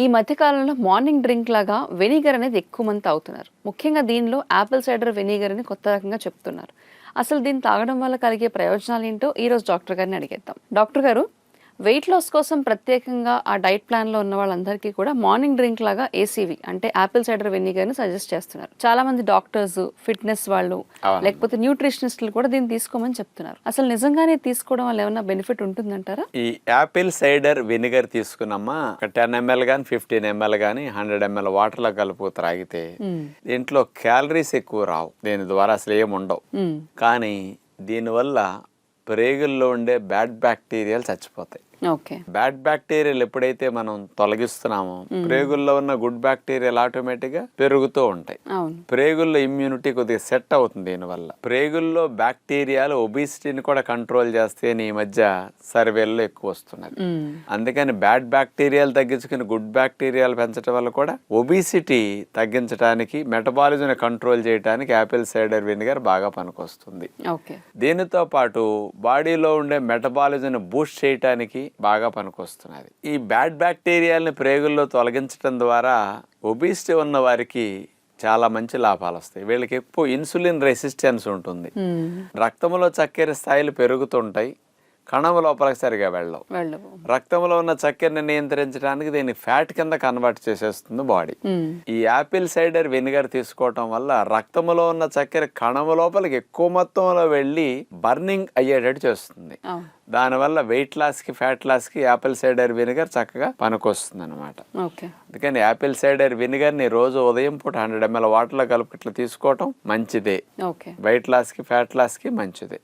ఈ మధ్య కాలంలో మార్నింగ్ డ్రింక్ లాగా వెనిగర్ అనేది ఎక్కువ మంది తాగుతున్నారు. ముఖ్యంగా దీనిలో యాపిల్ సైడర్ వెనిగర్ అని కొత్త రకంగా చెప్తున్నారు. అసలు దీన్ని తాగడం వల్ల కలిగే ప్రయోజనాలు ఏంటో ఈరోజు డాక్టర్ గారిని అడిగేద్దాం. డాక్టర్ గారు, వెయిట్ లాస్ కోసం ప్రత్యేకంగా ఆ డైట్ ప్లాన్లో ఉన్న వాళ్ళందరికీ కూడా మార్నింగ్ డ్రింక్ లాగా ఏసీవి అంటే యాపిల్ సైడర్ వెనిగర్ని సజెస్ట్ చేస్తున్నారు. చాలా మంది డాక్టర్స్, ఫిట్నెస్ వాళ్ళు, లేకపోతే న్యూట్రిషనిస్టులు కూడా దీన్ని తీసుకోమని చెప్తున్నారు. అసలు నిజంగానే తీసుకోవడం వల్ల ఏమైనా బెనిఫిట్ ఉంటుందంటారా? ఈ యాపిల్ సైడర్ వెనిగర్ తీసుకున్నమ్మా 10 ml కానీ 15 ml కానీ 100 ml వాటర్లో కలుపు త్రాగితే దీంట్లో క్యాలరీస్ ఎక్కువ రావు, దీని ద్వారా అసలు ఏమి ఉండవు. కానీ దీనివల్ల ప్రేగుల్లో ఉండే బ్యాడ్ బ్యాక్టీరియాలు చచ్చిపోతాయి. బ్యాడ్ బ్యాక్టీరియాలు ఎప్పుడైతే మనం తొలగిస్తున్నామో ప్రేగుల్లో ఉన్న గుడ్ బ్యాక్టీరియాలు ఆటోమేటిక్ గా పెరుగుతూ ఉంటాయి. ప్రేగుల్లో ఇమ్యూనిటీ కొద్దిగా సెట్ అవుతుంది. దీనివల్ల ప్రేగుల్లో బ్యాక్టీరియాలు ఒబిసిటీని కూడా కంట్రోల్ చేస్తే ఈ మధ్య సర్వేల్లో ఎక్కువ వస్తున్నది. అందుకని బ్యాడ్ బ్యాక్టీరియాలు తగ్గించుకుని గుడ్ బ్యాక్టీరియాలు పెంచడం వల్ల కూడా ఒబిసిటీ తగ్గించడానికి, మెటబాలిజం కంట్రోల్ చేయడానికి యాపిల్ సైడర్ వెనిగర్ బాగా పనికొస్తుంది. దీనితో పాటు బాడీలో ఉండే మెటబాలిజం బూస్ట్ చేయడానికి బాగా పనికొస్తున్నది. ఈ బ్యాడ్ బ్యాక్టీరియాలని ప్రేగుల్లో తొలగించడం ద్వారా ఒబిసిటీ ఉన్న వారికి చాలా మంచి లాభాలు వస్తాయి. వీళ్ళకి ఎక్కువ ఇన్సులిన్ రెసిస్టెన్స్ ఉంటుంది. రక్తంలో చక్కెర స్థాయిలు పెరుగుతుంటాయి, కణం లోపలికి సరిగా వెళ్ళవు. రక్తంలో ఉన్న చక్కెరని నియంత్రించడానికి దీన్ని ఫ్యాట్ కింద కన్వర్ట్ చేసేస్తుంది బాడీ. ఈ యాపిల్ సైడర్ వెనిగర్ తీసుకోవటం వల్ల రక్తంలో ఉన్న చక్కెర కణం లోపలికి ఎక్కువ మొత్తంలో వెళ్ళి బర్నింగ్ అయ్యేటట్టు చేస్తుంది. దానివల్ల వెయిట్ లాస్ కి, ఫ్యాట్ లాస్ కి యాపిల్ సైడర్ వెనిగర్ చక్కగా పనికొస్తుంది అనమాట. అందుకని యాపిల్ సైడర్ వెనిగర్ ని రోజు ఉదయం పూట 100 ml వాటర్లో కలుపు ఇట్లా తీసుకోవటం మంచిదే. వెయిట్ లాస్ కి, ఫ్యాట్ లాస్ కి మంచిదే.